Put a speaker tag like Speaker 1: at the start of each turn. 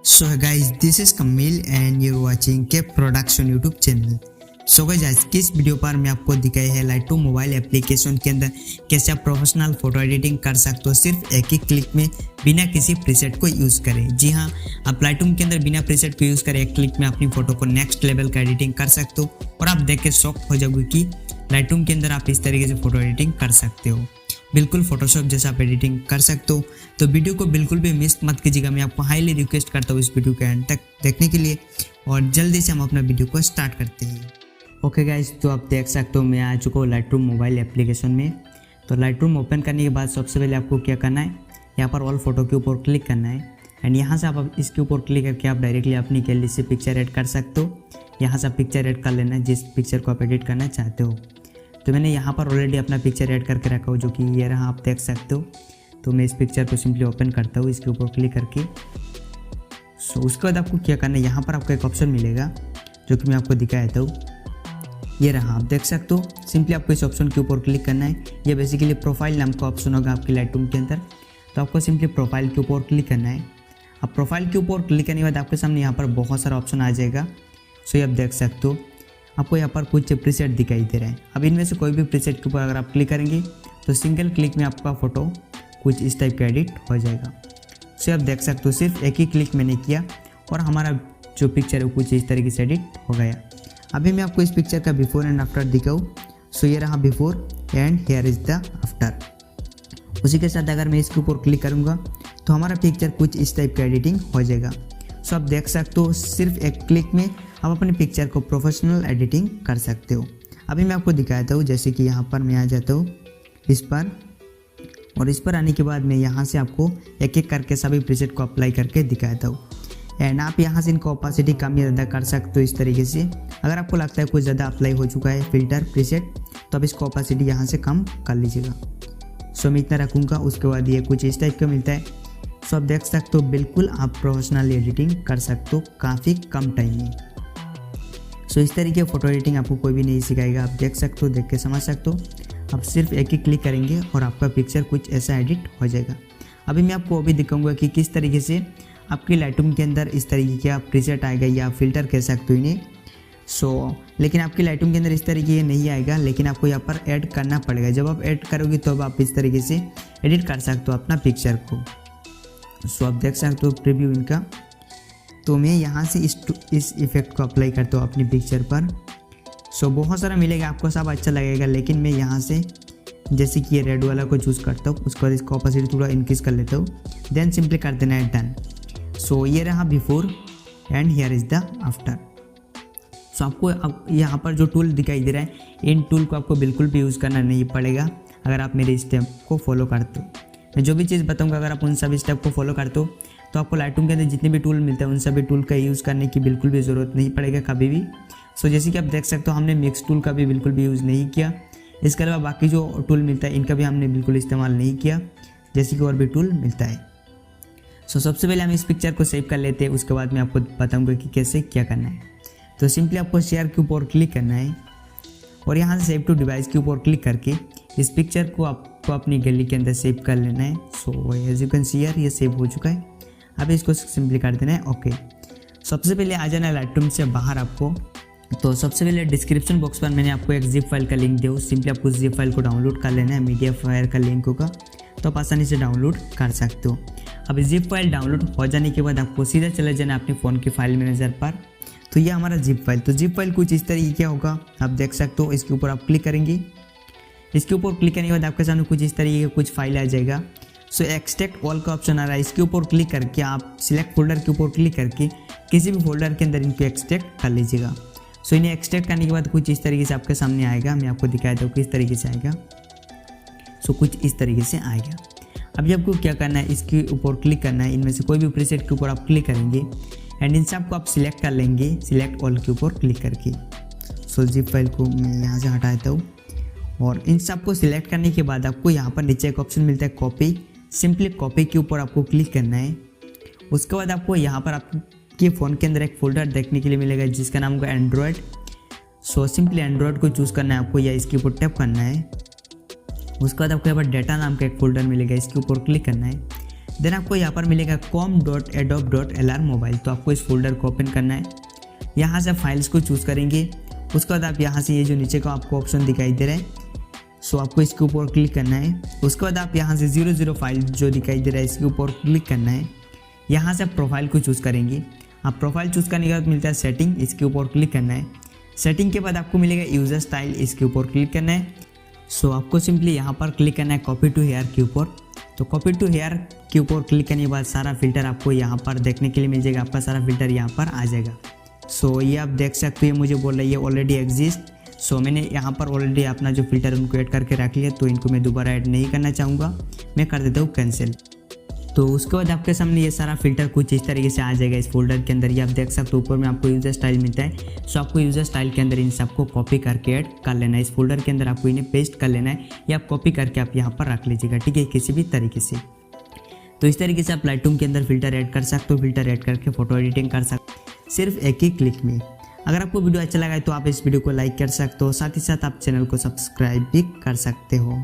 Speaker 1: So hey guys, this is Kamil and you're watching के production YouTube channel. So guys आज की इस video पर मैं आपको दिखाई है लाइटरूम मोबाइल एप्लीकेशन के अंदर कैसे आप प्रोफेशनल फोटो एडिटिंग कर सकते हो सिर्फ एक ही क्लिक में बिना किसी प्रीसेट को यूज़ करें। जी हाँ, आप लाइटरूम के अंदर बिना प्रीसेट को यूज़ करें एक क्लिक में अपनी फोटो को नेक्स्ट लेवल का एडिटिंग कर सकते हो और आप देख के शॉक हो जाओगे कि लाइटरूम के अंदर आप इस तरीके से फोटो एडिटिंग कर सकते हो। बिल्कुल फोटोशॉप जैसा आप एडिटिंग कर सकते हो। तो वीडियो को बिल्कुल भी मिस मत कीजिएगा। मैं आपको हाईली रिक्वेस्ट करता हूँ इस वीडियो के एंड तक देखने के लिए और जल्दी से हम अपना वीडियो को स्टार्ट करते हैं। ओके गाइज, तो आप देख सकते हो मैं आ चुका हूँ लाइटरूम मोबाइल एप्लीकेशन में। तो लाइटरूम ओपन करने के बाद सबसे पहले आपको क्या करना है, यहाँ पर ऑल फोटो के ऊपर क्लिक करना है एंड यहाँ से आप इसके ऊपर क्लिक करके आप डायरेक्टली अपनी गैलरी से पिक्चर ऐड कर सकते हो। यहाँ से आप पिक्चर ऐड कर लेना है जिस पिक्चर को आप एडिट करना चाहते हो। तो मैंने यहाँ पर ऑलरेडी अपना पिक्चर ऐड करके रखा हो जो कि ये रहा, आप देख सकते हो। तो मैं इस पिक्चर को सिंपली ओपन करता हूँ इसके ऊपर क्लिक करके। सो उसके बाद आपको क्या करना है, यहाँ पर आपको एक ऑप्शन मिलेगा जो कि मैं आपको दिखाया था, ये रहा, आप देख सकते हो। सिंपली आपको इस ऑप्शन के ऊपर क्लिक करना है। ये बेसिकली प्रोफाइल नाम का ऑप्शन होगा आपके लाइटरूम के अंदर। तो आपको सिंपली प्रोफाइल के ऊपर क्लिक करना है। अब प्रोफाइल के ऊपर क्लिक करने के बाद आपके सामने यहाँ पर बहुत सारा ऑप्शन आ जाएगा। सो ये आप देख सकते हो, आपको यहाँ पर कुछ प्रीसेट दिखाई दे रहा है। अब इनमें से कोई भी प्रीसेट के ऊपर अगर आप क्लिक करेंगे तो सिंगल क्लिक में आपका फ़ोटो कुछ इस टाइप का एडिट हो जाएगा। सो आप देख सकते हो सिर्फ एक ही क्लिक मैंने किया और हमारा जो पिक्चर है वो कुछ इस तरीके से एडिट हो गया। अभी मैं आपको इस पिक्चर का बिफोर एंड आफ्टर दिखाऊँ। सो ये रहा before and here is the after. उसी के साथ अगर मैं इसके ऊपर क्लिक करूँगा तो हमारा पिक्चर कुछ इस टाइप का एडिटिंग हो जाएगा। सो आप देख सकते हो सिर्फ एक क्लिक में आप अपने पिक्चर को प्रोफेशनल एडिटिंग कर सकते हो। अभी मैं आपको दिखाता हूँ, जैसे कि यहाँ पर मैं आ जाता हूँ इस पर, और इस पर आने के बाद मैं यहाँ से आपको एक एक करके सभी प्रीसेट को अप्लाई करके दिखाता हूँ। एंड आप यहाँ से इनको ऑपेसिटी कम या ज़्यादा कर सकते हो इस तरीके से। अगर आपको लगता है कुछ ज़्यादा अप्लाई हो चुका है फिल्टर प्रीसेट तो आप इसको ऑपेसिटी यहाँ से कम कर लीजिएगा। सो मैं इतना रखूँगा। उसके बाद ये कुछ इस टाइप का मिलता है। सो आप देख सकते हो बिल्कुल आप प्रोफेशनल एडिटिंग कर सकते हो काफ़ी कम टाइम में। सो इस तरीके फ़ोटो एडिटिंग आपको कोई भी नहीं सिखाएगा। आप देख सकते हो, देख के समझ सकते हो। आप सिर्फ एक ही क्लिक करेंगे और आपका पिक्चर कुछ ऐसा एडिट हो जाएगा। अभी मैं आपको अभी दिखाऊंगा कि किस तरीके से आपकी लाइटरूम के अंदर इस तरीके का प्रीसेट आएगा या फिल्टर कह सकते हो इन्हें। लेकिन आपकी लाइटरूम के अंदर इस तरीके नहीं आएगा, लेकिन आपको यहाँ पर ऐड करना पड़ेगा। जब आप ऐड करोगे तो आप इस तरीके से एडिट कर सकते हो अपना पिक्चर को। सो आप देख सकते हो प्रीव्यू इनका। तो मैं यहाँ से इस इफेक्ट को अप्लाई करता हूँ अपनी पिक्चर पर। सो बहुत सारा मिलेगा, आपको सब अच्छा लगेगा, लेकिन मैं यहाँ से जैसे कि ये रेड वाला को चूज़ करता हूँ। उसके बाद इसको ऑपोजिट थोड़ा इंक्रीज कर लेता हूँ, देन सिंपली कर देना है डन। सो ये रहा before and here is the after. So आपको अब यहाँ पर जो टूल दिखाई दे रहा है, इन टूल को आपको बिल्कुल भी यूज़ करना नहीं पड़ेगा अगर आप मेरे स्टेप को फॉलो करते हो। मैं जो भी चीज़ बताऊँगा अगर आप उन सभी स्टेप को फॉलो करते हो तो आपको लाइटरूम के अंदर जितने भी टूल मिलते हैं उन सभी टूल का यूज़ करने की बिल्कुल भी ज़रूरत नहीं पड़ेगा कभी भी। सो जैसे कि आप देख सकते हो हमने मिक्स टूल का भी बिल्कुल भी यूज़ नहीं किया। इसके अलावा बाकी जो टूल मिलता है इनका भी हमने बिल्कुल इस्तेमाल नहीं किया, जैसे कि और भी टूल मिलता है। सो सबसे पहले हम इस पिक्चर को सेव कर लेते हैं। उसके बाद मैं आपको बताऊँगा कि कैसे क्या करना है। तो सिंपली आपको शेयर के ऊपर क्लिक करना है और यहाँ से सेव टू डिवाइस के ऊपर क्लिक करके इस पिक्चर को आपको अपनी गैलरी के अंदर सेव कर लेना है। So as you can see here ये सेव हो चुका है। अब इसको सिंपली कर देना है ओके। सबसे पहले आ जाना है लाइटरूम से बाहर आपको। तो सबसे पहले डिस्क्रिप्शन बॉक्स पर मैंने आपको एक जिप फाइल का लिंक दिया। सिंपली आपको जिप फाइल को डाउनलोड कर लेना है। मीडिया फायर का लिंक होगा तो आप आसानी से डाउनलोड कर सकते हो। अब जिप फाइल डाउनलोड हो जाने के बाद आपको सीधा चले जाना अपने फ़ोन के फाइल मैनेजर पर। तो ये हमारा जिप फाइल। तो जिप फाइल कुछ इस तरीके क्या होगा, आप देख सकते हो। इसके ऊपर आप क्लिक करेंगे। इसके ऊपर क्लिक करने के बाद आपके सामने कुछ इस तरीके का कुछ फाइल आ जाएगा। सो एक्सट्रैक्ट ऑल का ऑप्शन आ रहा है। इसके ऊपर क्लिक करके आप सिलेक्ट फोल्डर के ऊपर क्लिक करके किसी भी फोल्डर के अंदर इनको एक्सट्रैक्ट कर लीजिएगा। सो इन्हें एक्सट्रैक्ट करने के बाद कुछ इस तरीके से आपके सामने आएगा। मैं आपको दिखाया था किस तरीके से आएगा। सो कुछ इस तरीके से आएगा। अभी आपको क्या करना है, इसके ऊपर क्लिक करना है। इनमें से कोई भी प्रीसेट के ऊपर आप क्लिक करेंगे एंड इन सब को आप सिलेक्ट कर लेंगे सिलेक्ट ऑल के ऊपर क्लिक करके। सो जिप फाइल को मैं यहाँ से हटा देता हूँ और इन सब को सिलेक्ट करने के बाद आपको यहाँ पर नीचे एक ऑप्शन मिलता है कॉपी। सिंपली कॉपी के ऊपर आपको क्लिक करना है। उसके बाद आपको यहाँ पर आपके फ़ोन के अंदर एक फ़ोल्डर देखने के लिए मिलेगा जिसका नाम होगा एंड्रॉयड। सो सिंपली एंड्रॉयड को चूज़ करना है आपको या इसके ऊपर टैप करना है। उसके बाद आपको यहाँ पर डाटा नाम का एक फ़ोल्डर मिलेगा, इसके ऊपर क्लिक करना है। देन आपको यहाँ पर मिलेगा com.adobe.lr मोबाइल। तो आपको इस फोल्डर को ओपन करना है, यहाँ से फाइल्स को चूज़ करेंगे। उसके बाद आप यहाँ से ये जो नीचे का आपको ऑप्शन दिखाई दे रहा है, सो आपको इसके ऊपर क्लिक करना है। उसके बाद आप यहाँ से 00 फाइल जो दिखाई दे रहा है इसके ऊपर क्लिक करना है। यहाँ से आप प्रोफाइल को चूज़ करेंगे। आप प्रोफाइल चूज़ करने के बाद मिलता है सेटिंग, इसके ऊपर क्लिक करना है। सेटिंग के बाद आपको मिलेगा यूज़र स्टाइल, इसके ऊपर क्लिक करना है। सो आपको सिंपली यहाँ पर क्लिक करना है कॉपी टू हेयर के ऊपर। तो कॉपी टू हेयर के ऊपर क्लिक करने के बाद सारा फिल्टर आपको यहाँ पर देखने के लिए मिल जाएगा, आपका सारा फिल्टर यहाँ पर आ जाएगा। सो ये आप देख सकते हो, मुझे बोल रहा है ये ऑलरेडी एग्जिस्ट। सो मैंने यहाँ पर ऑलरेडी अपना जो फिल्टर उनको ऐड करके रख लिया, तो इनको मैं दोबारा ऐड नहीं करना चाहूँगा, मैं कर देता हूँ कैंसिल। तो उसके बाद आपके सामने ये सारा फिल्टर कुछ इस तरीके से आ जाएगा इस फोल्डर के अंदर। ये आप देख सकते हो ऊपर में आपको यूज़र स्टाइल मिलता है। सो आपको यूज़र स्टाइल के अंदर इन सबको कॉपी करके ऐड कर लेना है, इस फोल्डर के अंदर आपको इन्हें पेस्ट कर लेना है, या आप कॉपी करके आप यहाँ पर रख लीजिएगा, ठीक है, किसी भी तरीके से। तो इस तरीके से आप लाइटरूम के अंदर फिल्टर ऐड कर सकते हो, फिल्टर ऐड करके फोटो एडिटिंग कर सकते हो सिर्फ एक ही क्लिक में। अगर आपको वीडियो अच्छा लगा है तो आप इस वीडियो को लाइक कर सकते हो, साथ ही साथ आप चैनल को सब्सक्राइब भी कर सकते हो।